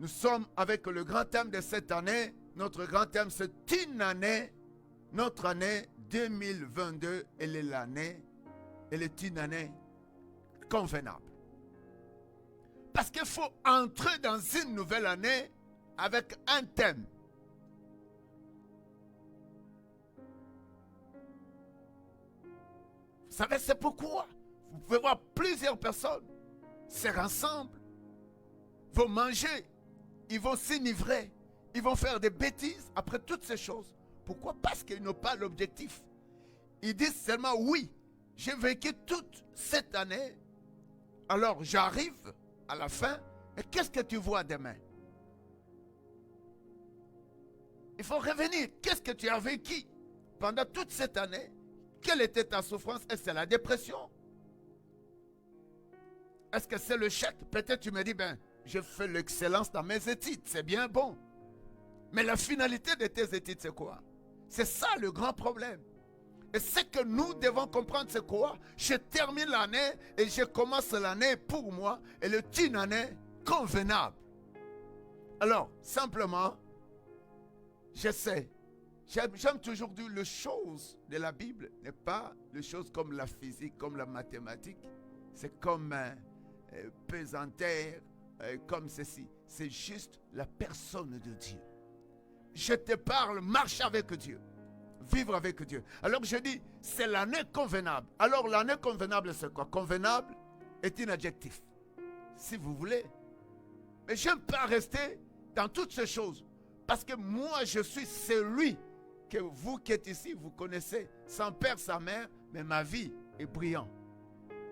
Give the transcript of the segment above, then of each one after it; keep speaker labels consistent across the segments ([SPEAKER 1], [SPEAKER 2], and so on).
[SPEAKER 1] Nous sommes avec le grand thème de cette année. Notre grand thème, c'est une année. Notre année 2022, elle est une année convenable. Parce qu'il faut entrer dans une nouvelle année avec un thème. Vous savez, c'est pourquoi vous pouvez voir plusieurs personnes se rassemblent, vont manger, ils vont s'enivrer, ils vont faire des bêtises après toutes ces choses. Pourquoi? Parce qu'ils n'ont pas l'objectif. Ils disent seulement oui, j'ai vécu toute cette année, alors j'arrive à la fin, et qu'est-ce que tu vois demain? Il faut revenir. Qu'est-ce que tu as vécu pendant toute cette année? Quelle était ta souffrance? Est-ce que c'est la dépression? Est-ce que c'est le chèque? Peut-être tu me dis, j'ai fait l'excellence dans mes études, c'est bien bon. Mais la finalité de tes études, c'est quoi? C'est ça le grand problème. Et ce que nous devons comprendre, c'est quoi? Je termine l'année et je commence l'année pour moi. Elle est une année convenable. Alors, simplement, j'essaie. J'aime toujours dire, les choses de la Bible n'est pas les choses comme la physique, comme la mathématique. C'est comme pesanteur, comme ceci. C'est juste la personne de Dieu. Je te parle, marche avec Dieu. Vivre avec Dieu. Alors je dis, c'est l'année convenable. Alors l'année convenable, c'est quoi? Convenable est un adjectif, si vous voulez. Mais je n'aime pas rester dans toutes ces choses. Parce que moi, je suis celui que vous qui êtes ici, vous connaissez, sans père, sans mère, mais ma vie est brillante.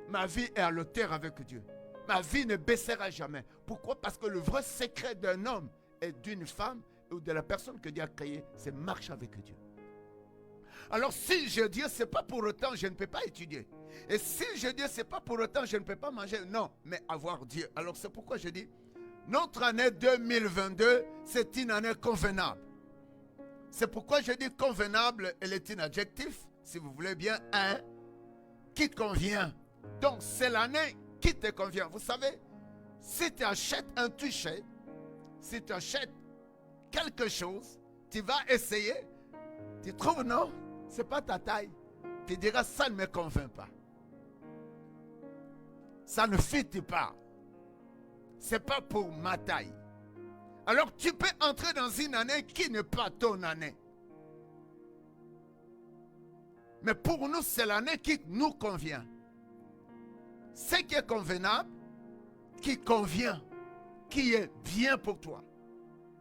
[SPEAKER 1] Ma vie est à l'auteur avec Dieu. Ma vie ne baissera jamais. Pourquoi? Parce que le vrai secret d'un homme et d'une femme, ou de la personne que Dieu a créée, c'est marche avec Dieu. Alors si je dis, c'est pas pour autant je ne peux pas étudier. Et si je dis, c'est pas pour autant je ne peux pas manger. Non, mais avoir Dieu. Alors c'est pourquoi je dis, notre année 2022, c'est une année convenable. C'est pourquoi je dis convenable, elle est un adjectif, si vous voulez bien, un, qui convient. Donc c'est l'année qui te convient. Vous savez, si tu achètes un toucher, si tu achètes quelque chose, tu vas essayer, tu trouves non, c'est pas ta taille. Tu diras, ça ne me convainc pas. Ça ne fit pas. C'est pas pour ma taille. Alors tu peux entrer dans une année qui n'est pas ton année. Mais pour nous, c'est l'année qui nous convient. Ce qui est convenable, qui convient, qui est bien pour toi,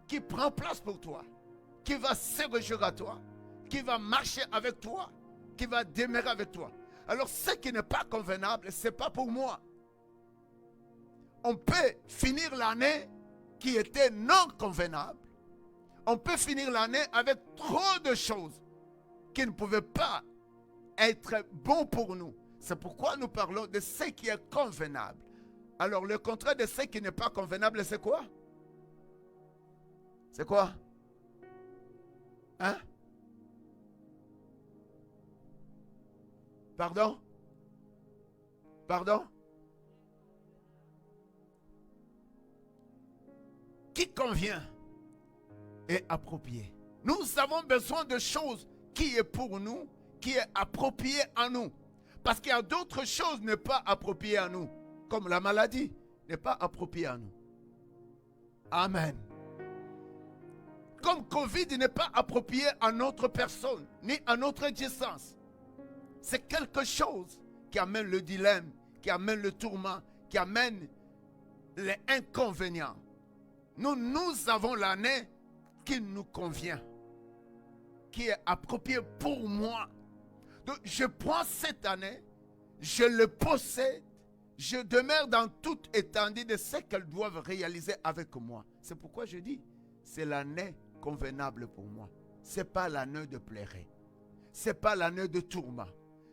[SPEAKER 1] qui prend place pour toi, qui va se réjouir à toi, qui va marcher avec toi, qui va demeurer avec toi. Alors ce qui n'est pas convenable, ce n'est pas pour moi. On peut finir l'année qui était non convenable. On peut finir l'année avec trop de choses qui ne pouvaient pas être bons pour nous. C'est pourquoi nous parlons de ce qui est convenable. Alors le contraire de ce qui n'est pas convenable, c'est quoi? C'est quoi? Hein? Pardon? Pardon? Qui convient est approprié. Nous avons besoin de choses qui est pour nous, qui est approprié à nous. Parce qu'il y a d'autres choses n'est pas appropriées à nous. Comme la maladie n'est pas appropriée à nous. Amen. Comme Covid n'est pas approprié à notre personne, ni à notre existence. C'est quelque chose qui amène le dilemme, qui amène le tourment, qui amène les inconvénients. Nous avons l'année qui nous convient, qui est appropriée pour moi. Donc je prends cette année, je le possède, je demeure dans toute étendue de ce qu'elles doivent réaliser avec moi. C'est pourquoi je dis, c'est l'année convenable pour moi. Ce n'est pas l'année de pleurer. Ce n'est pas l'année de tourment.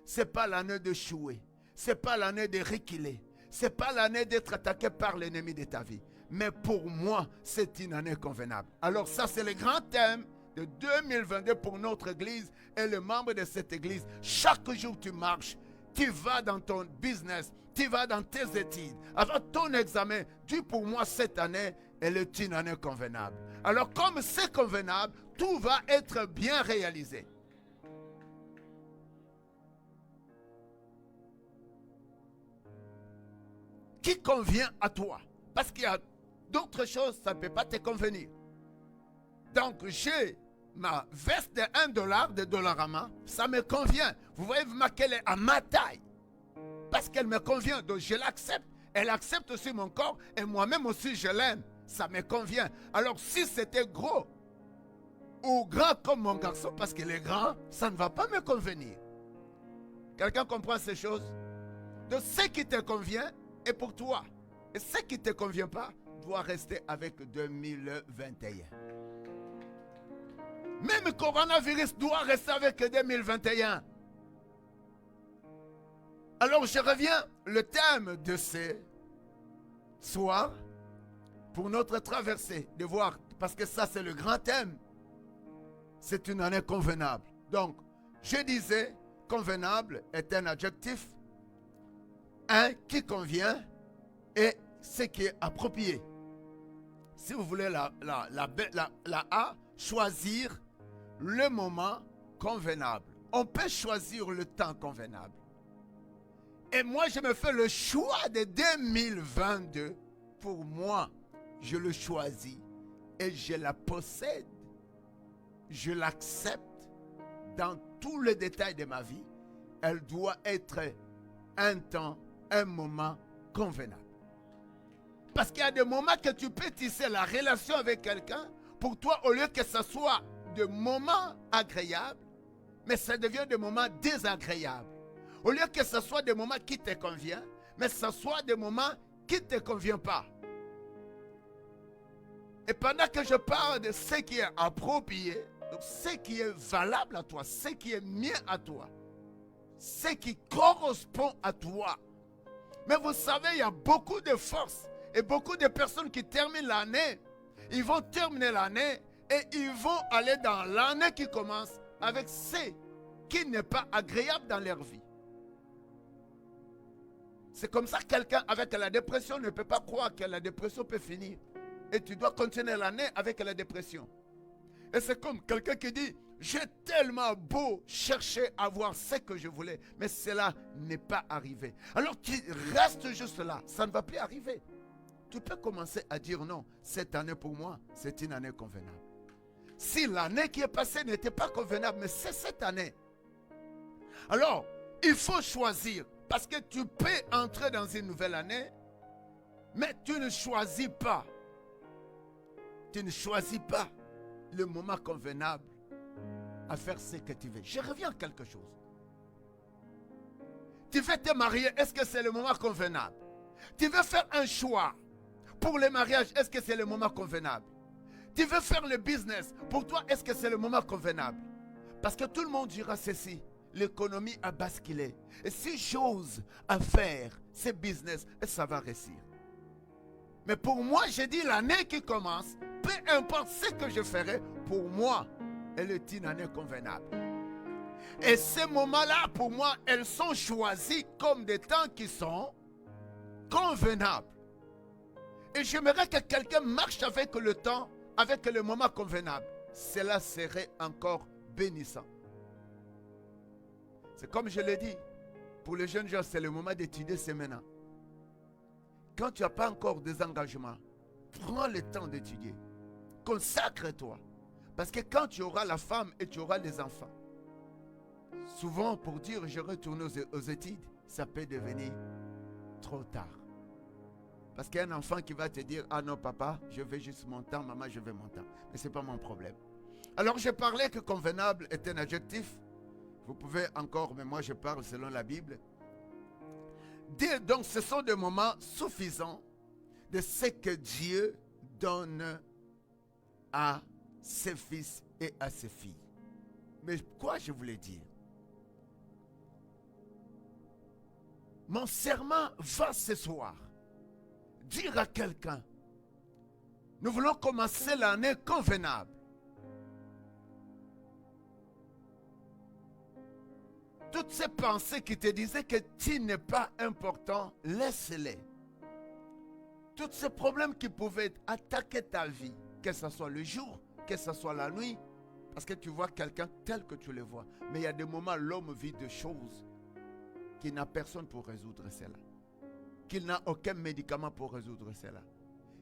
[SPEAKER 1] Ce n'est pas l'année de chouer. Ce n'est pas l'année de reculer. Ce n'est pas l'année d'être attaqué par l'ennemi de ta vie. Mais pour moi, c'est une année convenable. Alors ça, c'est le grand thème de 2022 pour notre église et les membres de cette église. Chaque jour tu marches, tu vas dans ton business, tu vas dans tes études, avant ton examen. Dis pour moi cette année elle est une année convenable. Alors comme c'est convenable, tout va être bien réalisé. Qui convient à toi? Parce qu'il y a d'autres choses, ça ne peut pas te convenir. Donc j'ai ma veste de $1 de Dollarama, ça me convient. Vous voyez qu'elle est à ma taille. Parce qu'elle me convient, donc je l'accepte. Elle accepte aussi mon corps et moi-même aussi je l'aime. Ça me convient. Alors si c'était gros ou grand comme mon garçon, parce qu'il est grand, ça ne va pas me convenir. Quelqu'un comprend ces choses? Donc ce qui te convient est pour toi. Et ce qui ne te convient pas doit rester avec 2021. Même coronavirus doit rester avec 2021. Alors je reviens, le thème de ce soir, pour notre traversée, de voir, parce que ça c'est le grand thème, c'est une année convenable. Donc, je disais, convenable est un adjectif, un qui convient et ce qui est approprié. Si vous voulez la A, choisir le moment convenable. On peut choisir le temps convenable. Et moi, je me fais le choix de 2022. Pour moi, je le choisis et je la possède. Je l'accepte dans tous les détails de ma vie. Elle doit être un temps, un moment convenable. Parce qu'il y a des moments que tu peux tisser la relation avec quelqu'un. Pour toi, au lieu que ce soit des moments agréables, mais ça devient des moments désagréables. Au lieu que ce soit des moments qui te conviennent, mais ce soit des moments qui ne te conviennent pas. Et pendant que je parle de ce qui est approprié, donc ce qui est valable à toi, ce qui est mieux à toi, ce qui correspond à toi. Mais vous savez, il y a beaucoup de forces et beaucoup de personnes qui terminent l'année. Ils vont terminer l'année et ils vont aller dans l'année qui commence avec ce qui n'est pas agréable dans leur vie. C'est comme ça que quelqu'un avec la dépression ne peut pas croire que la dépression peut finir. Et tu dois continuer l'année avec la dépression. Et c'est comme quelqu'un qui dit, j'ai tellement beau chercher à voir ce que je voulais, mais cela n'est pas arrivé. Alors tu restes juste là, ça ne va plus arriver. Tu peux commencer à dire non, cette année pour moi, c'est une année convenable. Si l'année qui est passée n'était pas convenable, mais c'est cette année. Alors, il faut choisir. Parce que tu peux entrer dans une nouvelle année, mais tu ne choisis pas. Tu ne choisis pas le moment convenable à faire ce que tu veux. Je reviens à quelque chose. Tu veux te marier, est-ce que c'est le moment convenable? Tu veux faire un choix pour le mariage, est-ce que c'est le moment convenable? Tu veux faire le business, pour toi, est-ce que c'est le moment convenable? Parce que tout le monde dira ceci. L'économie a basculé. Et si j'ose à faire ce business, ça va réussir. Mais pour moi, j'ai dit l'année qui commence, peu importe ce que je ferai, pour moi, elle est une année convenable. Et ces moments-là, pour moi, elles sont choisies comme des temps qui sont convenables. Et j'aimerais que quelqu'un marche avec le temps, avec le moment convenable. Cela serait encore bénissant. C'est comme je l'ai dit, pour les jeunes gens, c'est le moment d'étudier, c'est maintenant. Quand tu n'as pas encore des engagements, prends le temps d'étudier. Consacre-toi. Parce que quand tu auras la femme et tu auras les enfants, souvent pour dire je retourne aux études, ça peut devenir trop tard. Parce qu'il y a un enfant qui va te dire, ah non papa, je veux juste mon temps, maman je veux mon temps. Mais ce n'est pas mon problème. Alors je parlais que convenable est un adjectif. Vous pouvez encore, mais moi je parle selon la Bible. Donc ce sont des moments suffisants de ce que Dieu donne à ses fils et à ses filles. Mais quoi je voulais dire? Mon serment va ce soir dire à quelqu'un, nous voulons commencer l'année convenable. Toutes ces pensées qui te disaient que tu n'es pas important, laisse-les. tous ces problèmes qui pouvaient attaquer ta vie, que ce soit le jour, que ce soit la nuit, parce que tu vois quelqu'un tel que tu le vois. Mais il y a des moments, l'homme vit des choses qu'il n'a personne pour résoudre cela. Qu'il n'a aucun médicament pour résoudre cela.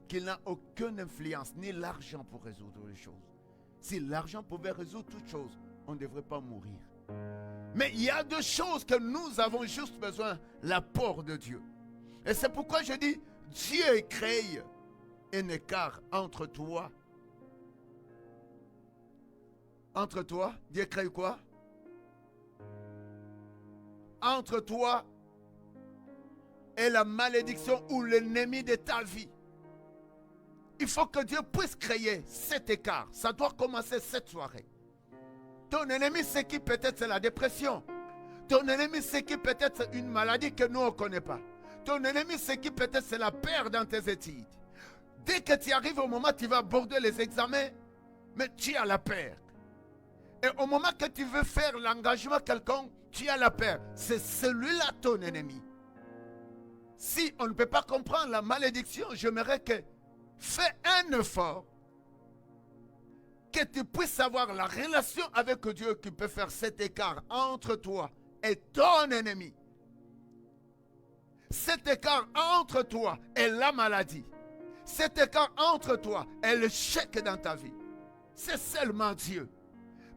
[SPEAKER 1] Qu'il n'a aucune influence, ni l'argent pour résoudre les choses. Si l'argent pouvait résoudre toutes choses, on ne devrait pas mourir. Mais il y a deux choses que nous avons juste besoin, l'apport de Dieu. Et c'est pourquoi je dis, Dieu crée un écart entre toi. Entre toi, Dieu crée quoi? Entre toi et la malédiction ou l'ennemi de ta vie. Il faut que Dieu puisse créer cet écart. Ça doit commencer cette soirée. Ton ennemi, c'est qui? Peut-être c'est la dépression. Ton ennemi, c'est qui? Peut-être c'est une maladie que nous, on ne connaît pas. Ton ennemi, c'est qui? Peut-être c'est la peur dans tes études. Dès que tu arrives au moment où tu vas aborder les examens, mais tu as la peur. Et au moment que tu veux faire l'engagement quelconque, tu as la peur. C'est celui-là ton ennemi. Si on ne peut pas comprendre la malédiction, j'aimerais que fais un effort, que tu puisses avoir la relation avec Dieu qui peut faire cet écart entre toi et ton ennemi. Cet écart entre toi et la maladie. Cet écart entre toi et l'échec dans ta vie. C'est seulement Dieu.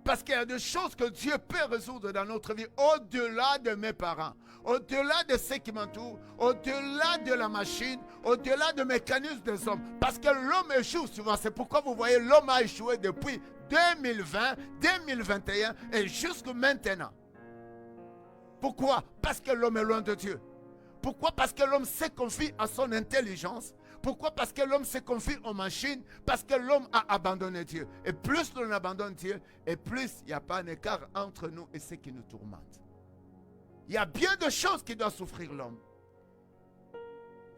[SPEAKER 1] Parce qu'il y a des choses que Dieu peut résoudre dans notre vie au-delà de mes parents, au-delà de ceux qui m'entourent, au-delà de la machine, au-delà des mécanismes des hommes. Parce que l'homme échoue souvent. C'est pourquoi vous voyez l'homme a échoué depuis 2020, 2021 et jusqu'à maintenant. Pourquoi? Parce que l'homme est loin de Dieu. Pourquoi? Parce que l'homme se confie à son intelligence. Pourquoi? Parce que l'homme se confie aux machines. Parce que l'homme a abandonné Dieu. Et plus l'on abandonne Dieu, et plus il n'y a pas un écart entre nous et ceux qui nous tourmentent. Il y a bien de choses qui doivent souffrir l'homme.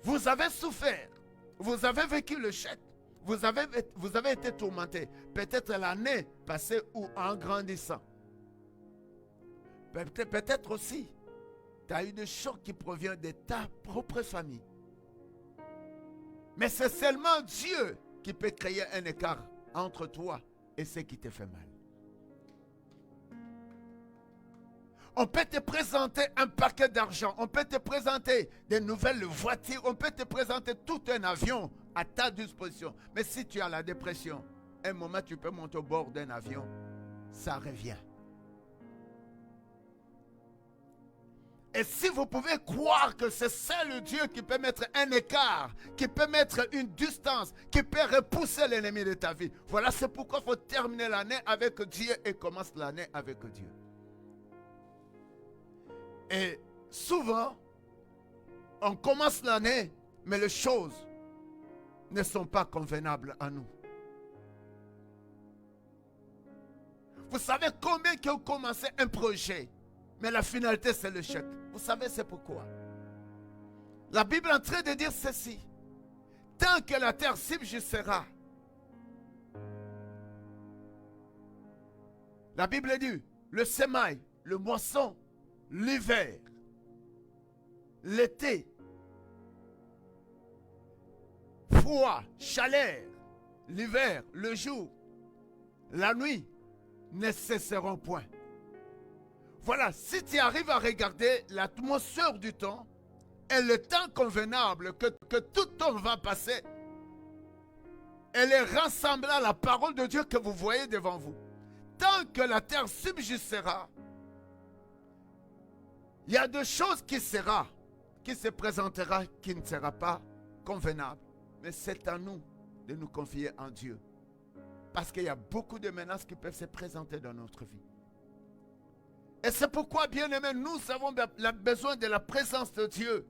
[SPEAKER 1] Vous avez souffert. Vous avez vécu le chèque. Vous avez été tourmenté. Peut-être l'année passée ou en grandissant. Peut-être aussi, tu as eu des chocs qui proviennent de ta propre famille. Mais c'est seulement Dieu qui peut créer un écart entre toi et ce qui te fait mal. On peut te présenter un paquet d'argent, on peut te présenter des nouvelles voitures, on peut te présenter tout un avion à ta disposition. Mais si tu as la dépression, un moment tu peux monter au bord d'un avion, ça revient. Et si vous pouvez croire que c'est seul Dieu qui peut mettre un écart, qui peut mettre une distance, qui peut repousser l'ennemi de ta vie, voilà, c'est pourquoi il faut terminer l'année avec Dieu et commencer l'année avec Dieu. Et souvent, on commence l'année, mais les choses ne sont pas convenables à nous. Vous savez combien qui ont commencé un projet, mais la finalité c'est l'échec. Vous savez c'est pourquoi. La Bible est en train de dire ceci. Tant que la terre subsistera. La Bible dit, le semail, le moisson, l'hiver, l'été, froid, chaleur, l'hiver, le jour, la nuit ne cesseront point. Voilà, si tu arrives à regarder l'atmosphère du temps et le temps convenable que tout temps va passer, elle est rassemblée à la parole de Dieu que vous voyez devant vous. Tant que la terre subsistera, il y a des choses qui se présentera, qui ne sera pas convenable. Mais c'est à nous de nous confier en Dieu. Parce qu'il y a beaucoup de menaces qui peuvent se présenter dans notre vie. Et c'est pourquoi, bien-aimés, nous avons besoin de la présence de Dieu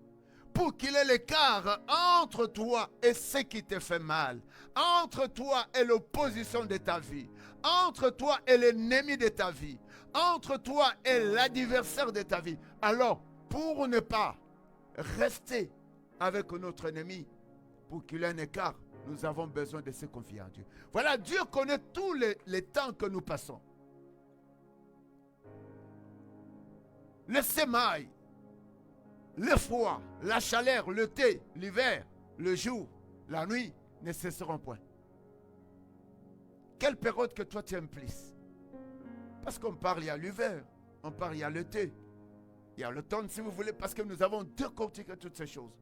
[SPEAKER 1] pour qu'il ait l'écart entre toi et ce qui te fait mal, entre toi et l'opposition de ta vie, entre toi et l'ennemi de ta vie, entre toi et l'adversaire de ta vie. Alors, pour ne pas rester avec notre ennemi, pour qu'il ait un écart, nous avons besoin de se confier en Dieu. Voilà, Dieu connaît tous les temps que nous passons. Le semail, le froid, la chaleur, l'été, l'hiver, le jour, la nuit ne cesseront point. Quelle période que toi tu aimes plus? Parce qu'on parle, il y a l'hiver, on parle, il y a l'été, il y a l'automne si vous voulez, parce que nous avons décortiqué toutes ces choses.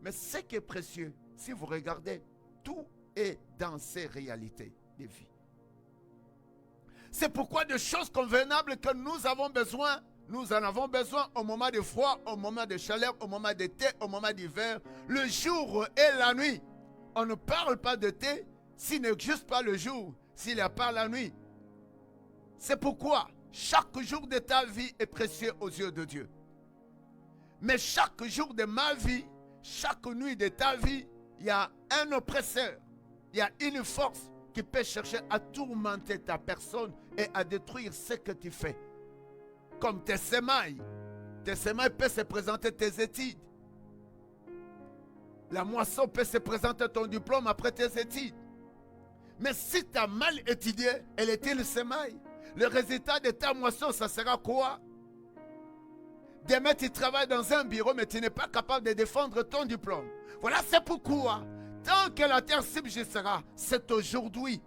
[SPEAKER 1] Mais ce qui est précieux, si vous regardez, tout est dans ces réalités de vie. C'est pourquoi de choses convenables que nous avons besoin, nous en avons besoin au moment de froid, au moment de chaleur, au moment d'été, au moment d'hiver, le jour et la nuit. On ne parle pas d'été s'il n'existe pas le jour, s'il n'y a pas la nuit. C'est pourquoi chaque jour de ta vie est précieux aux yeux de Dieu. Mais chaque jour de ma vie, chaque nuit de ta vie, il y a un oppresseur, il y a une force qui peut chercher à tourmenter ta personne et à détruire ce que tu fais. Comme tes semailles. Tes semailles peuvent se présenter tes études. La moisson peut se présenter ton diplôme après tes études. Mais si tu as mal étudié, elle était le semaille. Le résultat de ta moisson, ça sera quoi? Demain, tu travailles dans un bureau, mais tu n'es pas capable de défendre ton diplôme. Voilà, c'est pourquoi, tant que la terre subsistera, c'est aujourd'hui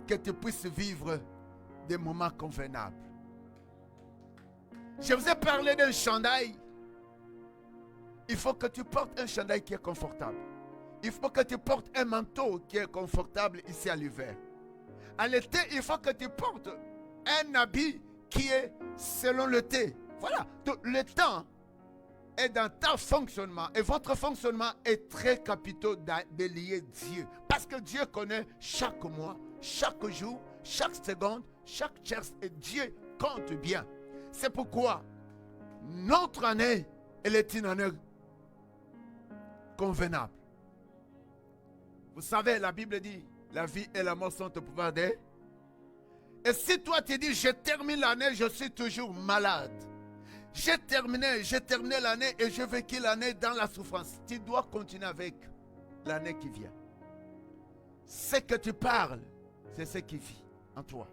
[SPEAKER 1] que tu puisses vivre des moments convenables. Je vous ai parlé d'un chandail. Il faut que tu portes un chandail qui est confortable. Il faut que tu portes un manteau qui est confortable ici à l'hiver. À l'été, il faut que tu portes un habit qui est selon l'été. Voilà, donc le temps est dans ton fonctionnement. Et votre fonctionnement est très capitaux de lier Dieu. Parce que Dieu connaît chaque mois, chaque jour, chaque seconde, chaque tierce. Et Dieu compte bien. C'est pourquoi notre année, elle est une année convenable. Vous savez, la Bible dit, la vie et la mort sont au pouvoir des... Et si toi tu dis, je termine l'année, je suis toujours malade. J'ai terminé l'année et j'ai vécu l'année dans la souffrance. Tu dois continuer avec l'année qui vient. Ce que tu parles, c'est ce qui vit en toi.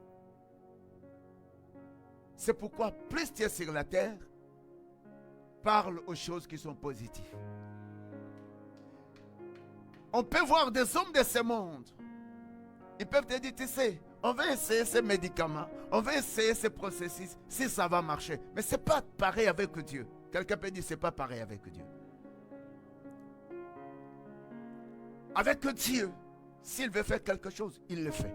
[SPEAKER 1] C'est pourquoi plus tu es sur la terre, parle aux choses qui sont positives. On peut voir des hommes de ce monde. Ils peuvent te dire, tu sais, on va essayer ces médicaments, on va essayer ces processus, si ça va marcher. Mais ce n'est pas pareil avec Dieu. Quelqu'un peut dire, ce n'est pas pareil avec Dieu. Avec Dieu, s'il veut faire quelque chose, il le fait.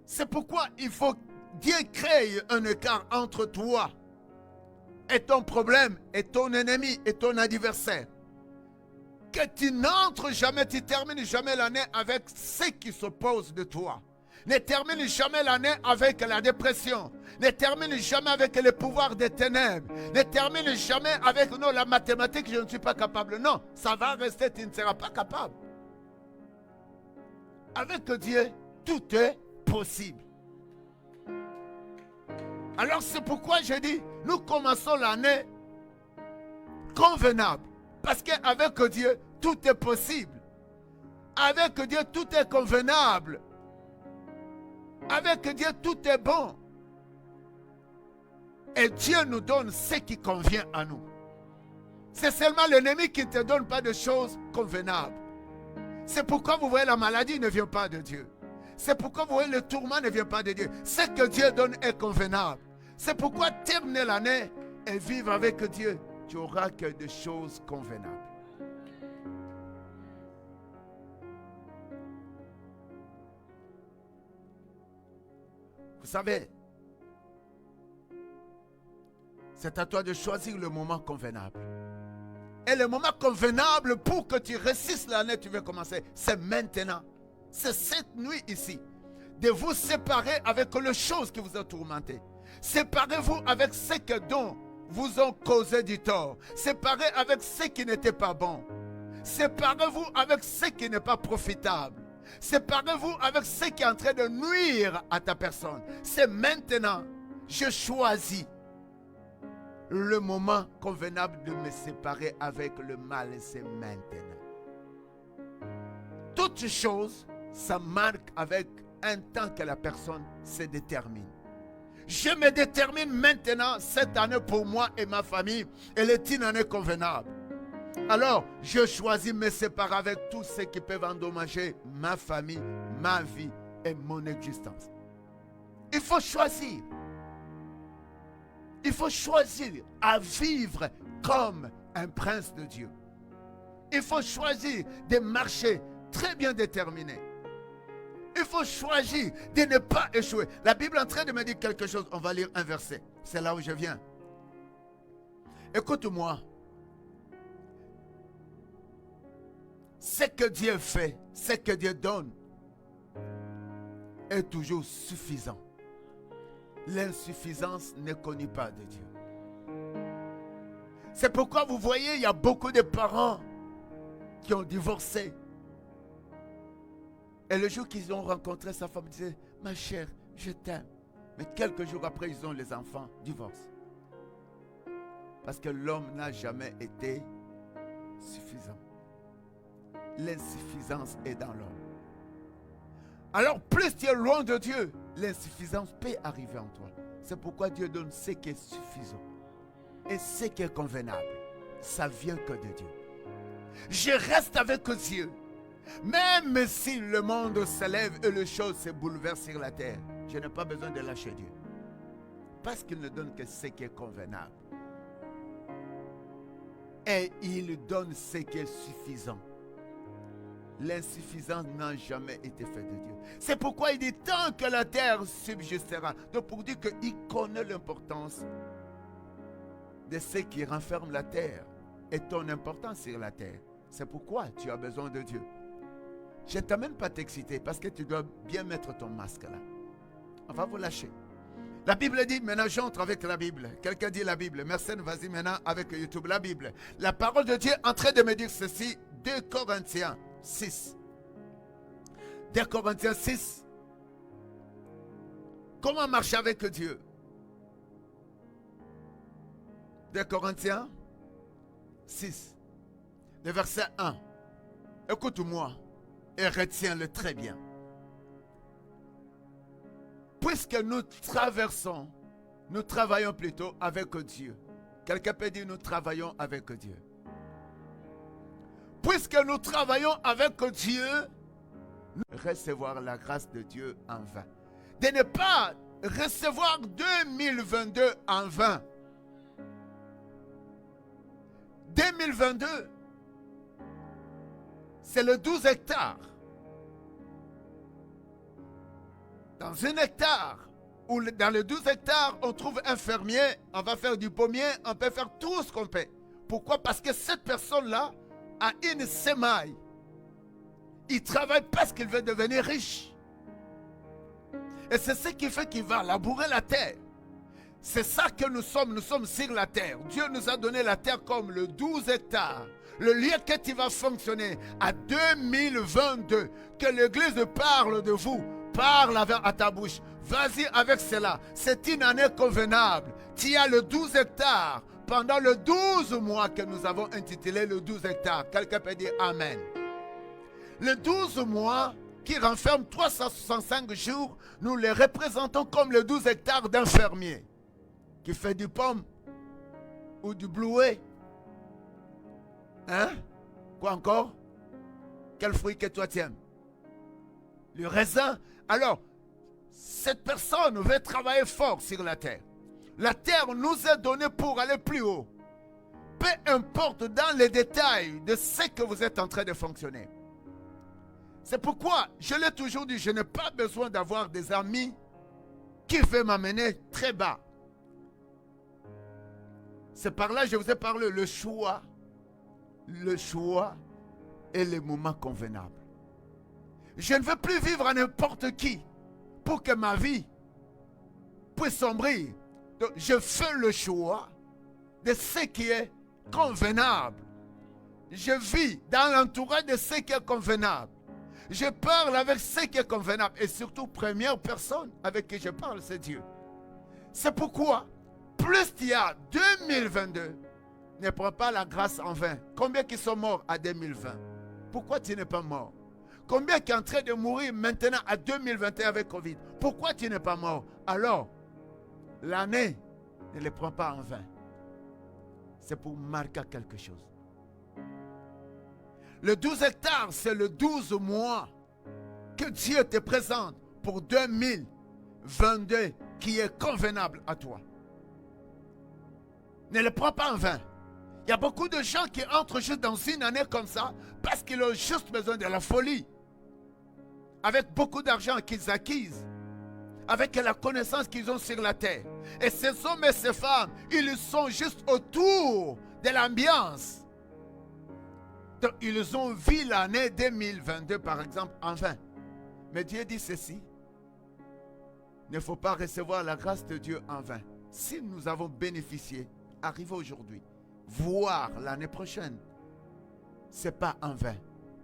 [SPEAKER 1] C'est pourquoi il faut Dieu crée un écart entre toi et ton problème, et ton ennemi, et ton adversaire. Que tu n'entres jamais, tu termines jamais l'année avec ce qui s'oppose de toi. Ne termine jamais l'année avec la dépression. Ne termine jamais avec le pouvoir des ténèbres. Ne termine jamais avec non, la mathématique, je ne suis pas capable. Non, ça va rester, tu ne seras pas capable. Avec Dieu, tout est possible. Alors c'est pourquoi je dis, nous commençons l'année convenable. Parce qu'avec Dieu, tout est possible. Avec Dieu, tout est convenable. Avec Dieu, tout est bon. Et Dieu nous donne ce qui convient à nous. C'est seulement l'ennemi qui ne te donne pas de choses convenables. C'est pourquoi vous voyez la maladie ne vient pas de Dieu. C'est pourquoi vous voyez le tourment ne vient pas de Dieu. Ce que Dieu donne est convenable. C'est pourquoi terminer l'année et vivre avec Dieu, tu n'auras que des choses convenables. Vous savez, c'est à toi de choisir le moment convenable. Et le moment convenable pour que tu réussisses l'année que tu veux commencer, c'est maintenant. C'est cette nuit ici. De vous séparer avec les choses qui vous ont tourmenté. Séparez-vous avec ce que dont vous ont causé du tort. Séparez avec ce qui n'était pas bon. Séparez-vous avec ce qui n'est pas profitable. Séparez-vous avec ce qui est en train de nuire à ta personne. C'est maintenant. Je choisis le moment convenable de me séparer avec le mal. Et c'est maintenant. Toutes choses, ça marque avec un temps que la personne se détermine. Je me détermine maintenant, cette année pour moi et ma famille, elle est une année convenable. Alors, je choisis me séparer avec tous ceux qui peuvent endommager ma famille, ma vie et mon existence. Il faut choisir. Il faut choisir à vivre comme un prince de Dieu. Il faut choisir de marcher très bien déterminé. Il faut choisir de ne pas échouer. La Bible est en train de me dire quelque chose. On va lire un verset. C'est là où je viens. Écoute-moi. Ce que Dieu fait, ce que Dieu donne, est toujours suffisant. L'insuffisance ne connaît pas de Dieu. C'est pourquoi vous voyez, il y a beaucoup de parents qui ont divorcé. Et le jour qu'ils ont rencontré sa femme, ils disaient, ma chère, je t'aime. Mais quelques jours après, ils ont les enfants, divorcent. Parce que l'homme n'a jamais été suffisant. L'insuffisance est dans l'homme. Alors plus tu es loin de Dieu, l'insuffisance peut arriver en toi. C'est pourquoi Dieu donne ce qui est suffisant. Et ce qui est convenable, ça vient que de Dieu. Je reste avec Dieu. Même si le monde s'élève et les choses se bouleversent sur la terre, je n'ai pas besoin de lâcher Dieu. Parce qu'il ne donne que ce qui est convenable. Et il donne ce qui est suffisant. L'insuffisance n'a jamais été faite de Dieu. C'est pourquoi il dit tant que la terre subsistera. Donc pour dire qu'il connaît l'importance de ce qui renferme la terre et ton importance sur la terre. C'est pourquoi tu as besoin de Dieu. Je ne t'amène pas t'exciter parce que tu dois bien mettre ton masque là. On va vous lâcher. La Bible dit, maintenant j'entre avec la Bible. Quelqu'un dit la Bible. Merci, vas-y maintenant avec YouTube, la Bible. La parole de Dieu est en train de me dire ceci. 2 Corinthiens 6. 2 Corinthiens 6. Comment marcher avec Dieu? 2 Corinthiens 6. Le verset 1. Écoute-moi et retiens-le très bien. Puisque nous travaillons plutôt avec Dieu. Quelqu'un peut dire nous travaillons avec Dieu. Puisque nous travaillons avec Dieu, nous recevoir la grâce de Dieu en vain. De ne pas recevoir 2022 en vain. 2022, c'est le 12 hectares. Dans 1 hectare, ou dans les 12 hectares, on trouve un fermier, on va faire du pommier, on peut faire tout ce qu'on peut. Pourquoi? Parce que cette personne-là a une semaille. Il travaille parce qu'il veut devenir riche. Et c'est ce qui fait qu'il va labourer la terre. C'est ça que nous sommes sur la terre. Dieu nous a donné la terre comme le 12 hectares. Le lieu que tu vas fonctionner à 2022. Que l'Église parle de vous. Parle à ta bouche. Vas-y avec cela. C'est une année convenable. Tu as le 12 hectares. Pendant le 12 mois que nous avons intitulé le 12 hectares. Quelqu'un peut dire Amen. Le 12 mois qui renferme 365 jours, nous les représentons comme le 12 hectares d'un fermier qui fait du pomme ou du blouet. Hein? Quoi encore? Quel fruit que toi tu aimes? Le raisin. Alors, cette personne veut travailler fort sur la terre. La terre nous est donnée pour aller plus haut. Peu importe dans les détails de ce que vous êtes en train de fonctionner. C'est pourquoi, je l'ai toujours dit, je n'ai pas besoin d'avoir des amis qui veulent m'amener très bas. C'est par là que je vous ai parlé, le choix et les moments convenables. Je ne veux plus vivre à n'importe qui pour que ma vie puisse sombrer. Donc, je fais le choix de ce qui est convenable. Je vis dans l'entourage de ce qui est convenable. Je parle avec ce qui est convenable. Et surtout, première personne avec qui je parle, c'est Dieu. C'est pourquoi, plus il y a 2022, ne prends pas la grâce en vain. Combien qui sont morts à 2020? Pourquoi tu n'es pas mort? Combien qui est en train de mourir maintenant à 2021 avec Covid? Pourquoi tu n'es pas mort? Alors, l'année, ne les prends pas en vain. C'est pour marquer quelque chose. Le 12 hectares, c'est le 12 mois que Dieu te présente pour 2022 qui est convenable à toi. Ne le prends pas en vain. Il y a beaucoup de gens qui entrent juste dans une année comme ça parce qu'ils ont juste besoin de la folie. Avec beaucoup d'argent qu'ils acquisent, avec la connaissance qu'ils ont sur la terre. Et ces hommes et ces femmes, ils sont juste autour de l'ambiance. Donc, ils ont vu l'année 2022, par exemple, en vain. Mais Dieu dit ceci: il ne faut pas recevoir la grâce de Dieu en vain. Si nous avons bénéficié, arrivé aujourd'hui, voir l'année prochaine, ce n'est pas en vain.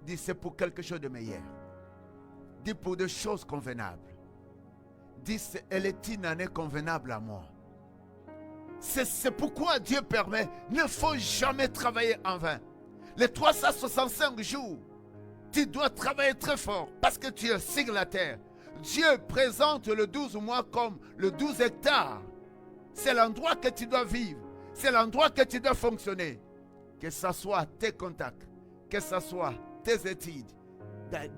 [SPEAKER 1] Dis, c'est pour quelque chose de meilleur. Dis, pour des choses convenables. Dis, elle est une année convenable à moi. C'est pourquoi Dieu permet. Il ne faut jamais travailler en vain. Les 365 jours, tu dois travailler très fort parce que tu es sur la terre. Dieu présente le 12 mois comme le 12 hectares. C'est l'endroit que tu dois vivre. C'est l'endroit que tu dois fonctionner. Que ce soit tes contacts, que ce soit tes études,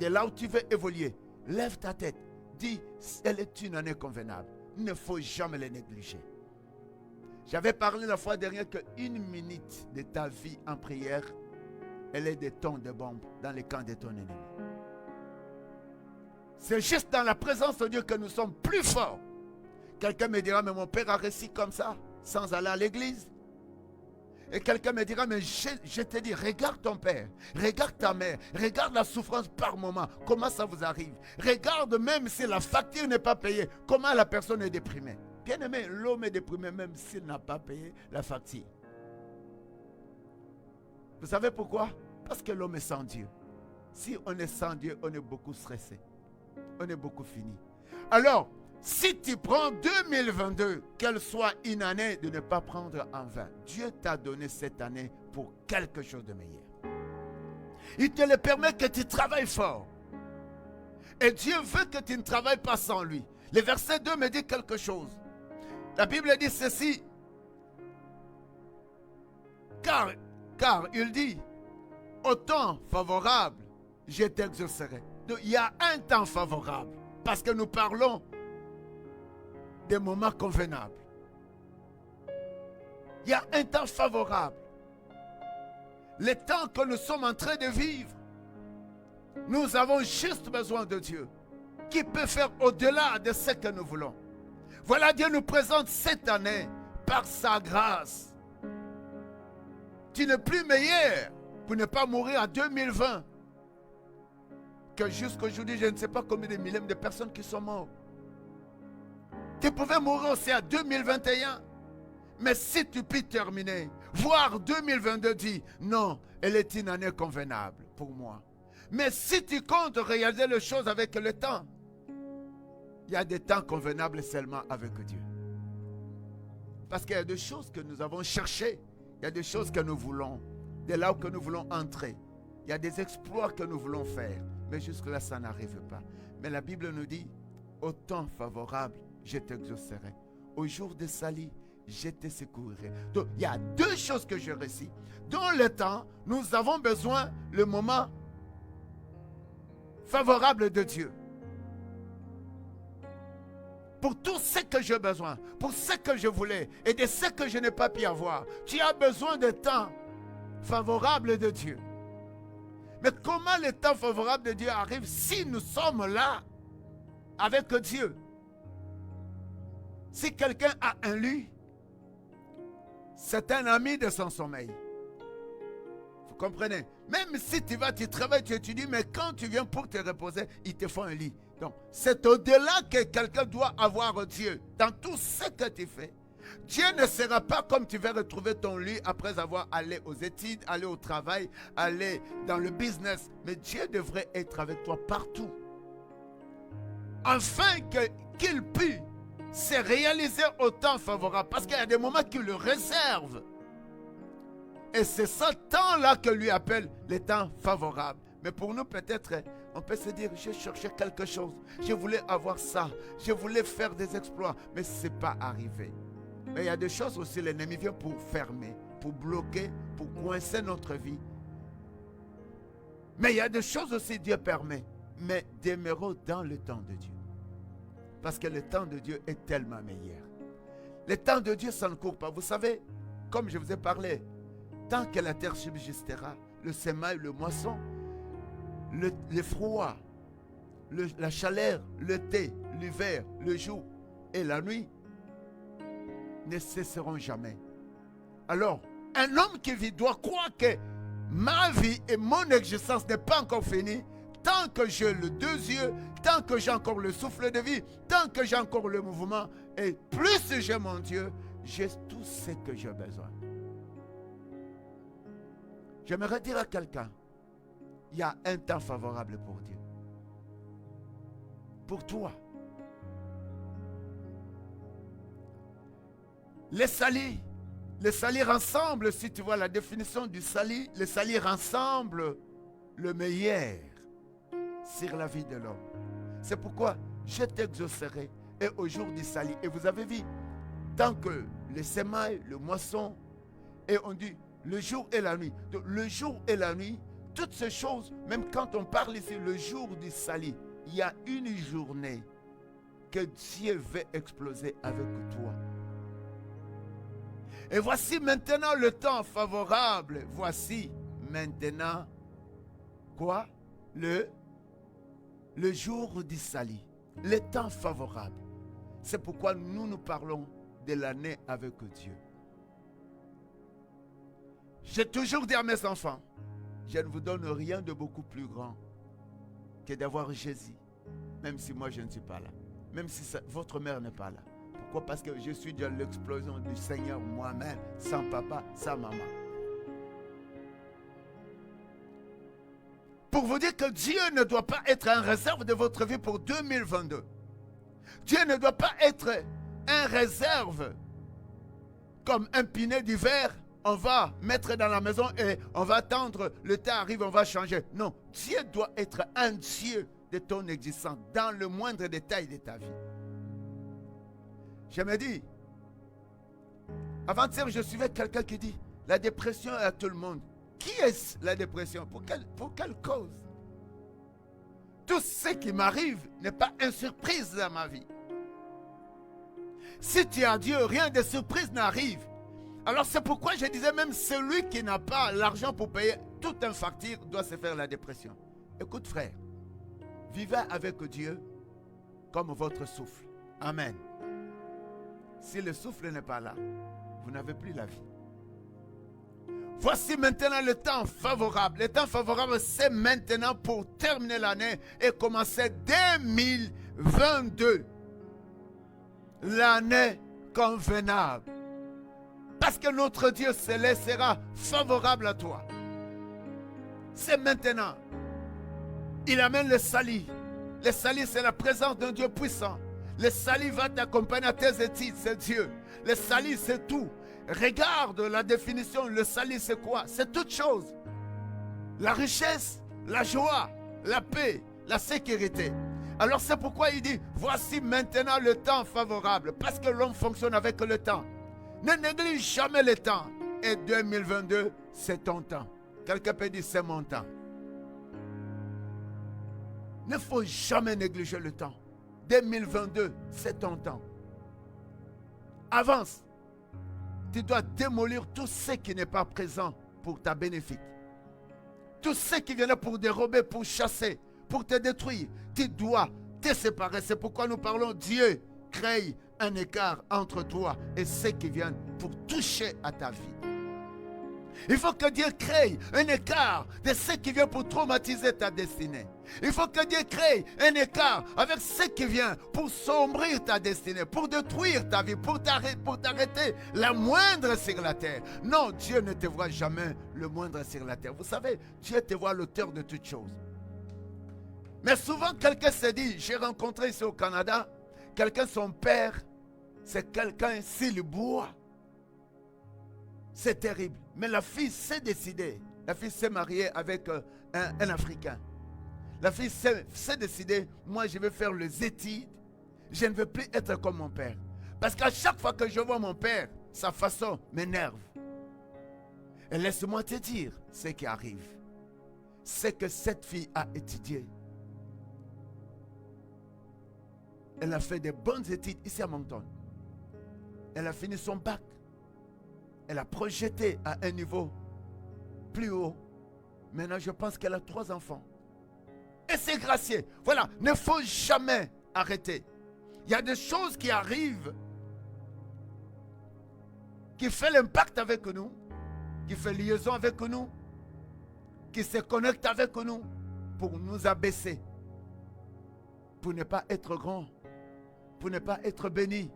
[SPEAKER 1] de là où tu veux évoluer. Lève ta tête. Dis, elle est une année convenable. Il ne faut jamais les négliger. J'avais parlé la fois dernière qu'une minute de ta vie en prière, elle est des tons de bombes dans les camps de ton ennemi. C'est juste dans la présence de Dieu que nous sommes plus forts. Quelqu'un me dira, mais mon père a réussi comme ça, sans aller à l'église. Et quelqu'un me dira, mais je te dis, regarde ton père, regarde ta mère, regarde la souffrance par moment, comment ça vous arrive. Regarde même si la facture n'est pas payée, comment la personne est déprimée. Bien aimé, l'homme est déprimé même s'il n'a pas payé la facture. Vous savez pourquoi? Parce que l'homme est sans Dieu. Si on est sans Dieu, on est beaucoup stressé. On est beaucoup fini. Alors, si tu prends 2022, qu'elle soit une année de ne pas prendre en vain. Dieu t'a donné cette année pour quelque chose de meilleur. Il te le permet que tu travailles fort. Et Dieu veut que tu ne travailles pas sans lui. Le verset 2 me dit quelque chose. La Bible dit ceci. Car il dit, au temps favorable, je t'exaucerai. Donc, il y a un temps favorable. Parce que nous parlons des moments convenables. Il y a un temps favorable. Le temps que nous sommes en train de vivre, nous avons juste besoin de Dieu, qui peut faire au-delà de ce que nous voulons. Voilà, Dieu nous présente cette année par sa grâce. Tu n'es plus meilleur pour ne pas mourir en 2020 que jusqu'aujourd'hui, je ne sais pas combien de milliers de personnes qui sont mortes. Tu pouvais mourir aussi en 2021. Mais si tu peux terminer, voire 2022 dit, non, elle est une année convenable pour moi. Mais si tu comptes réaliser les choses avec le temps, il y a des temps convenables seulement avec Dieu. Parce qu'il y a des choses que nous avons cherchées, il y a des choses que nous voulons, de là où nous voulons entrer. Il y a des exploits que nous voulons faire, mais jusque-là, ça n'arrive pas. Mais la Bible nous dit, au temps favorable, je t'exaucerai. Au jour de salut, je te secourerai. Donc, il y a deux choses que je récite. Dans le temps, nous avons besoin le moment favorable de Dieu. Pour tout ce que j'ai besoin, pour ce que je voulais et de ce que je n'ai pas pu avoir, tu as besoin de temps favorable de Dieu. Mais comment le temps favorable de Dieu arrive si nous sommes là avec Dieu? Si quelqu'un a un lit, c'est un ami de son sommeil. Vous comprenez? Même si tu vas, tu travailles, tu étudies, mais quand tu viens pour te reposer, ils te font un lit. Donc, c'est au-delà que quelqu'un doit avoir Dieu. Dans tout ce que tu fais, Dieu ne sera pas comme tu vas retrouver ton lit après avoir allé aux études, aller au travail, aller dans le business. Mais Dieu devrait être avec toi partout. Afin qu'il puisse se réaliser au temps favorable. Parce qu'il y a des moments qu'il le réserve. Et c'est ce temps-là que lui appelle le temps favorable. Mais pour nous, peut-être, on peut se dire, j'ai cherché quelque chose. Je voulais avoir ça. Je voulais faire des exploits. Mais ce n'est pas arrivé. Mais il y a des choses aussi, l'ennemi vient pour fermer, pour bloquer, pour coincer notre vie. Mais il y a des choses aussi Dieu permet. Mais demeurons dans le temps de Dieu. Parce que le temps de Dieu est tellement meilleur. Le temps de Dieu, ça ne court pas. Vous savez, comme je vous ai parlé, tant que la terre subsistera, le semail, le moisson, le froid, la chaleur, l'été, l'hiver, le jour et la nuit ne cesseront jamais. Alors, un homme qui vit doit croire que ma vie et mon existence n'est pas encore finie. Tant que j'ai les deux yeux, tant que j'ai encore le souffle de vie, tant que j'ai encore le mouvement, et plus j'ai mon Dieu, j'ai tout ce que j'ai besoin. J'aimerais dire à quelqu'un, il y a un temps favorable pour Dieu. Pour toi. Les salir ensemble, si tu vois la définition du salir, les salir ensemble, le meilleur sur la vie de l'homme. C'est pourquoi je t'exaucerai et au jour du salut. Et vous avez vu, tant que le semail, le moisson, et on dit le jour et la nuit. Donc, le jour et la nuit, toutes ces choses, même quand on parle ici, le jour du salut, il y a une journée que Dieu veut exploser avec toi. Et voici maintenant le temps favorable. Voici maintenant, quoi? Le jour du salut. Le temps favorable. C'est pourquoi nous parlons de l'année avec Dieu. J'ai toujours dit à mes enfants, je ne vous donne rien de beaucoup plus grand que d'avoir Jésus. Même si moi je ne suis pas là. Même si votre mère n'est pas là. Pourquoi? Parce que je suis dans l'explosion du Seigneur moi-même, sans papa, sans maman. Pour vous dire que Dieu ne doit pas être en réserve de votre vie pour 2022. Dieu ne doit pas être en réserve comme un pinet d'hiver. On va mettre dans la maison et on va attendre, le temps arrive, on va changer. Non, Dieu doit être un Dieu de ton existence dans le moindre détail de ta vie. Je me dis, avant-hier, je suivais quelqu'un qui dit, la dépression est à tout le monde. Qui est la dépression? Pour quelle cause? Tout ce qui m'arrive n'est pas une surprise dans ma vie. Si tu as Dieu, rien de surprise n'arrive. Alors c'est pourquoi je disais même celui qui n'a pas l'argent pour payer tout un facture doit se faire la dépression. Écoute frère, vivez avec Dieu comme votre souffle. Amen. Si le souffle n'est pas là, vous n'avez plus la vie. Voici maintenant le temps favorable. Le temps favorable, c'est maintenant pour terminer l'année et commencer 2022. L'année convenable. Parce que notre Dieu céleste sera favorable à toi. C'est maintenant. Il amène le salut. Le salut, c'est la présence d'un Dieu puissant. Le salut va t'accompagner à tes études, c'est Dieu. Le salut, c'est tout. Regarde la définition, le salut, c'est quoi? C'est toute chose. La richesse, la joie, la paix, la sécurité. Alors c'est pourquoi il dit, voici maintenant le temps favorable. Parce que l'homme fonctionne avec le temps. Ne néglige jamais le temps. Et 2022, c'est ton temps. Quelqu'un peut dire, c'est mon temps. Il ne faut jamais négliger le temps. 2022, c'est ton temps. Avance. Tu dois démolir tout ce qui n'est pas présent pour ta bénéfice. Tout ce qui vient là pour dérober, pour chasser, pour te détruire. Tu dois te séparer. C'est pourquoi nous parlons, Dieu crée un écart entre toi et ceux qui viennent pour toucher à ta vie. Il faut que Dieu crée un écart de ceux qui viennent pour traumatiser ta destinée. Il faut que Dieu crée un écart avec ceux qui viennent pour sombrir ta destinée, pour détruire ta vie, pour t'arrêter la moindre sur la terre. Non, Dieu ne te voit jamais le moindre sur la terre. Vous savez, Dieu te voit l'auteur de toutes choses. Mais souvent, quelqu'un se dit, j'ai rencontré ici au Canada, quelqu'un, son père, c'est quelqu'un s'il boit. C'est terrible. Mais la fille s'est décidée. La fille s'est mariée avec un Africain. La fille s'est décidée, moi je vais faire les études. Je ne veux plus être comme mon père. Parce qu'à chaque fois que je vois mon père, sa façon m'énerve. Et laisse-moi te dire ce qui arrive. c'est que cette fille a étudié. Elle a fait des bonnes études ici à Moncton. Elle a fini son bac. Elle a projeté à un niveau plus haut. Maintenant, je pense qu'elle a 3 enfants. Et c'est gracieux. Voilà, ne faut jamais arrêter. Il y a des choses qui arrivent, qui font l'impact avec nous, qui font liaison avec nous, qui se connectent avec nous pour nous abaisser, pour ne pas être grand, pour ne pas être béni,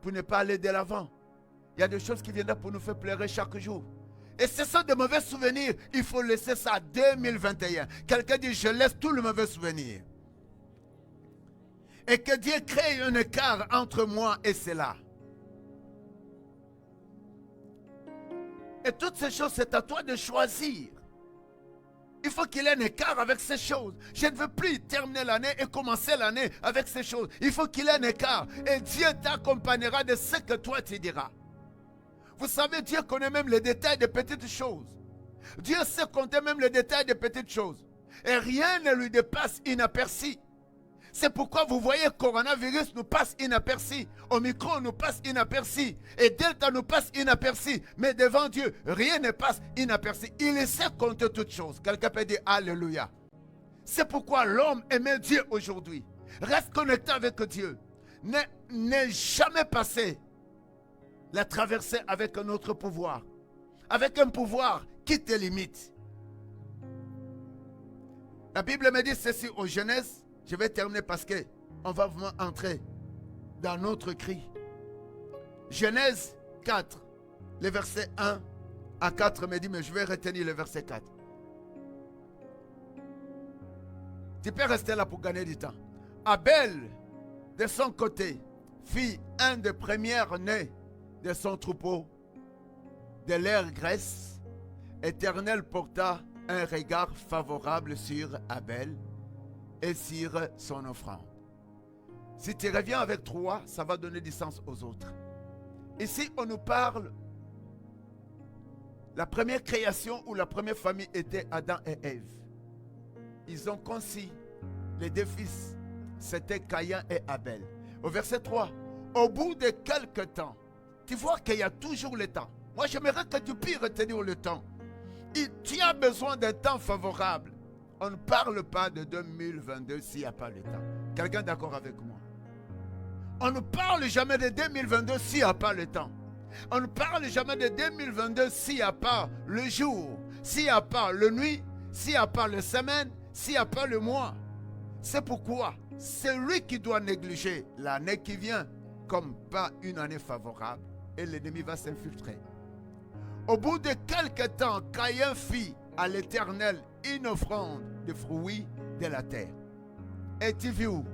[SPEAKER 1] pour ne pas aller de l'avant. Il y a des choses qui viennent pour nous faire pleurer chaque jour. Et ce sont de mauvais souvenirs. Il faut laisser ça à 2021. Quelqu'un dit, je laisse tout le mauvais souvenir. Et que Dieu crée un écart entre moi et cela. Et toutes ces choses, c'est à toi de choisir. Il faut qu'il y ait un écart avec ces choses. Je ne veux plus terminer l'année et commencer l'année avec ces choses. Il faut qu'il y ait un écart. Et Dieu t'accompagnera de ce que toi tu diras. Vous savez, Dieu connaît même les détails des petites choses. Dieu sait compter même les détails des petites choses. Et rien ne lui dépasse inaperçu. C'est pourquoi vous voyez, coronavirus nous passe inaperçu. Omicron nous passe inaperçu. Et Delta nous passe inaperçu. Mais devant Dieu, rien ne passe inaperçu. Il sait compter toutes choses. Quelqu'un peut dire Alléluia. C'est pourquoi l'homme aimait Dieu aujourd'hui. Reste connecté avec Dieu. N'est jamais passé la traversée avec un autre pouvoir. Avec un pouvoir qui te limite. La Bible me dit ceci au Genèse. Je vais terminer parce que on va vraiment entrer dans notre cri. Genèse 4, le verset 1 à 4 me dit, mais je vais retenir le verset 4. Tu peux rester là pour gagner du temps. Abel, de son côté, fit un des premiers-nés de son troupeau, de leur graisse. Éternel porta un regard favorable sur Abel et sur son offrande. Si tu reviens avec 3, ça va donner du sens aux autres. Ici, on nous parle, la première création ou la première famille était Adam et Ève. Ils ont conçu les 2 fils, c'était Caïn et Abel. Au verset 3, au bout de quelque temps, tu vois qu'il y a toujours le temps. Moi, j'aimerais que tu puisses retenir le temps. Tu as besoin d'un temps favorable. On ne parle pas de 2022 s'il n'y a pas le temps. Quelqu'un d'accord avec moi? On ne parle jamais de 2022 s'il n'y a pas le temps. On ne parle jamais de 2022 s'il n'y a pas le jour, s'il n'y a pas la nuit, s'il n'y a pas la semaine, s'il n'y a pas le mois. C'est pourquoi c'est lui qui doit négliger l'année qui vient comme pas une année favorable et l'ennemi va s'infiltrer. Au bout de quelque temps, Caïn fit à l'Éternel une offrande de fruits de la terre. Et tu vis où?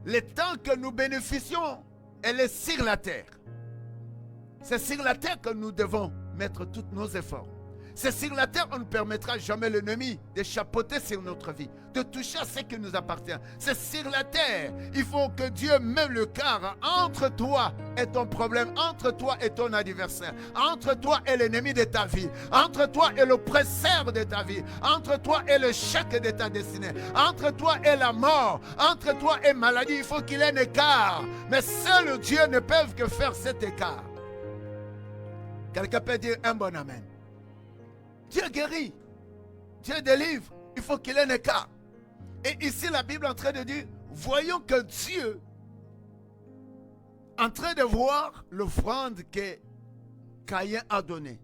[SPEAKER 1] Le temps que nous bénéficions, elle est sur la terre. C'est sur la terre que nous devons mettre tous nos efforts. C'est sur la terre on ne permettra jamais l'ennemi de chapeauter sur notre vie, de toucher à ce qui nous appartient. C'est sur la terre. Il faut que Dieu mette le quart entre toi et ton problème, entre toi et ton adversaire, entre toi et l'ennemi de ta vie, entre toi et l'oppresseur de ta vie, entre toi et le chèque de ta destinée, entre toi et la mort, entre toi et maladie. Il faut qu'il y ait un écart. Mais seul Dieu ne peut que faire cet écart. Quelqu'un peut dire un bon amen. Dieu guérit, Dieu délivre, il faut qu'il ait un écart. Et ici la Bible est en train de dire, voyons que Dieu, en train de voir l'offrande que Caïn a donnée.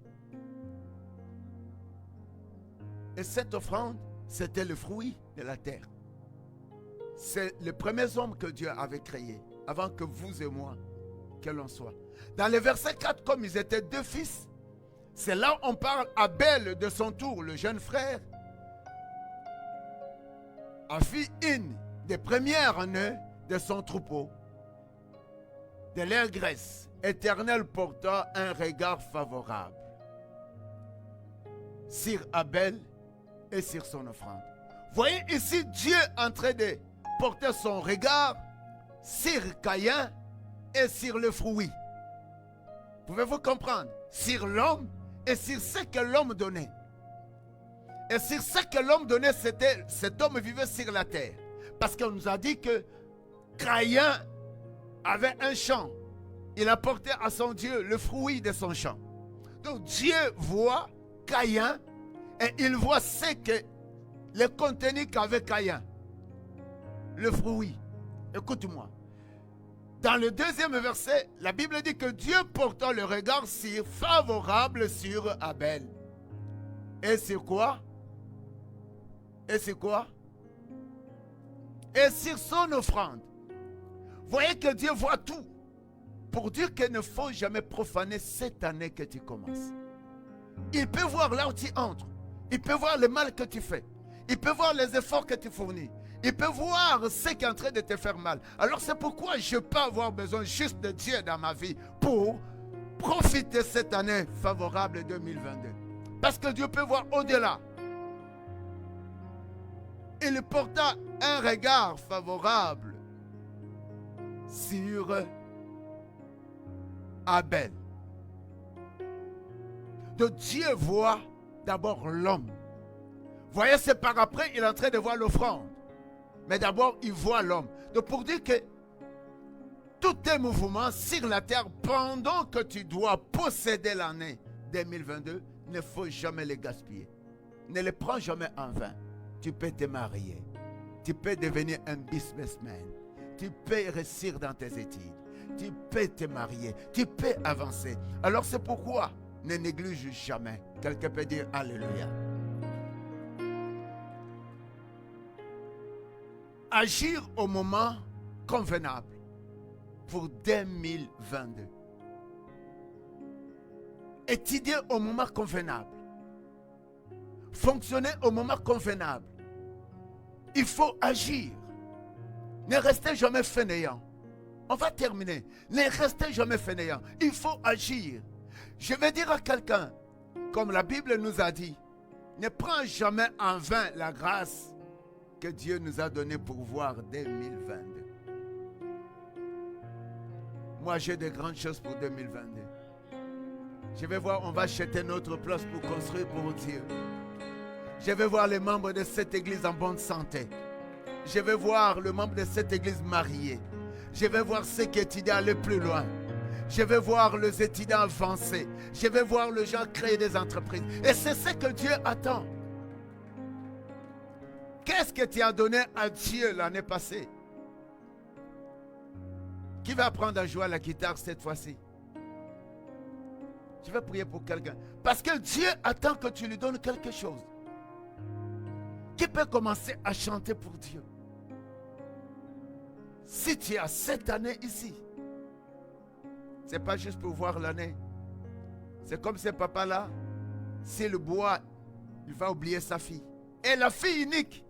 [SPEAKER 1] Et cette offrande, c'était le fruit de la terre. C'est les premiers hommes que Dieu avait créés, avant que vous et moi, que l'on soit. Dans le verset 4, comme ils étaient 2 fils, c'est là où on parle Abel de son tour, le jeune frère, a fait une des premières-nés de son troupeau, de leur graisse. Éternel porta un regard favorable sur Abel et sur son offrande. Voyez ici Dieu en train de porter son regard sur Caïn et sur le fruit. Pouvez-vous comprendre? Sur l'homme et sur ce que l'homme donnait. Et sur ce que l'homme donnait, c'était cet homme vivait sur la terre. Parce qu'on nous a dit que Caïn avait un champ. Il apportait à son Dieu le fruit de son champ. Donc Dieu voit Caïn et il voit ce que le contenu qu'avait Caïn. Le fruit. Écoute-moi. Dans le deuxième verset, la Bible dit que Dieu porta le regard favorable sur Abel. Et c'est quoi? Et c'est quoi? Et sur son offrande. Voyez que Dieu voit tout. Pour dire qu'il ne faut jamais profaner cette année que tu commences. Il peut voir là où tu entres. Il peut voir le mal que tu fais. Il peut voir les efforts que tu fournis. Il peut voir ce qui est en train de te faire mal. Alors c'est pourquoi je peux avoir besoin juste de Dieu dans ma vie pour profiter de cette année favorable 2022. Parce que Dieu peut voir au-delà. Il porta un regard favorable sur Abel. Donc Dieu voit d'abord l'homme. Voyez, c'est par après, il est en train de voir l'offrande. Mais d'abord, il voit l'homme. Donc pour dire que tous tes mouvements sur la terre, pendant que tu dois posséder l'année 2022, ne faut jamais les gaspiller. Ne les prends jamais en vain. Tu peux te marier. Tu peux devenir un businessman. Tu peux réussir dans tes études. Tu peux te marier. Tu peux avancer. Alors c'est pourquoi ne néglige jamais. Quelqu'un peut dire Alléluia. Agir au moment convenable pour 2022. Étudier au moment convenable. Fonctionner au moment convenable. Il faut agir. Ne restez jamais fainéant. On va terminer. Ne restez jamais fainéant. Il faut agir. Je vais dire à quelqu'un, comme la Bible nous a dit, ne prends jamais en vain la grâce que Dieu nous a donnée pour voir 2022. Moi, j'ai de grandes choses pour 2022. Je vais voir, on va acheter notre place pour construire pour Dieu. Je vais voir les membres de cette église en bonne santé. Je vais voir le membre de cette église marié. Je vais voir ceux qui étudient aller plus loin. Je vais voir les étudiants avancer. Je vais voir les gens créer des entreprises. Et c'est ce que Dieu attend. Qu'est-ce que tu as donné à Dieu l'année passée? Qui va apprendre à jouer à la guitare cette fois-ci? Je vais prier pour quelqu'un. Parce que Dieu attend que tu lui donnes quelque chose. Qui peut commencer à chanter pour Dieu? Si tu as cette année ici, ce n'est pas juste pour voir l'année. C'est comme ce papa-là, s'il boit, il va oublier sa fille. Et la fille unique.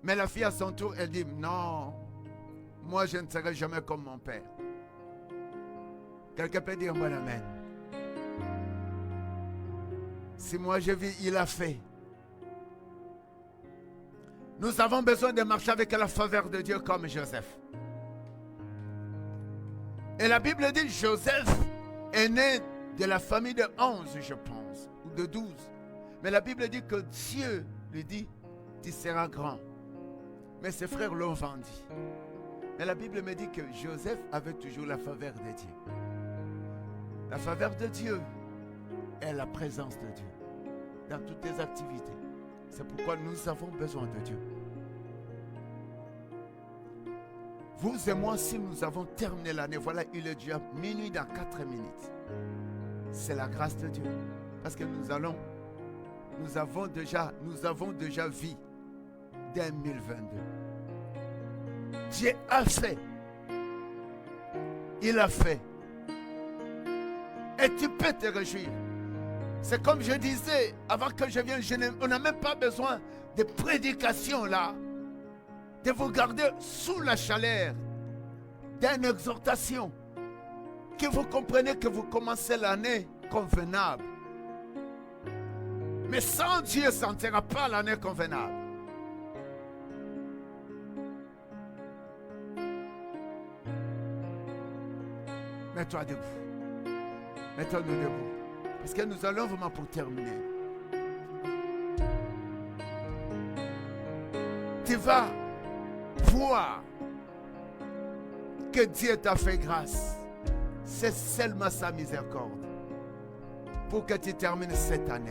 [SPEAKER 1] Mais la fille à son tour, elle dit, non, moi je ne serai jamais comme mon père. Quelqu'un peut dire, moi amen. Si moi je vis, il a fait. Nous avons besoin de marcher avec la faveur de Dieu comme Joseph. Et la Bible dit, Joseph est né de la famille de 11, je pense, ou de 12. Mais la Bible dit que Dieu lui dit, tu seras grand. Mais ses frères l'ont vendu. Mais la Bible me dit que Joseph avait toujours la faveur de Dieu. La faveur de Dieu est la présence de Dieu dans toutes tes activités. C'est pourquoi nous avons besoin de Dieu. Vous et moi, si nous avons terminé l'année, voilà, il est déjà minuit dans 4 minutes. C'est la grâce de Dieu. Parce que nous avons déjà vu 2022. Dieu a fait. Il a fait. Et tu peux te réjouir. C'est comme je disais, avant que je vienne, on n'a même pas besoin de prédication là. De vous garder sous la chaleur d'une exhortation. Que vous comprenez que vous commencez l'année convenable. Mais sans Dieu, ça ne sera pas l'année convenable. Mets-toi debout. Mettons-nous debout. Parce que nous allons vraiment pour terminer. tu vas voir que Dieu t'a fait grâce. C'est seulement sa miséricorde pour que tu termines cette année.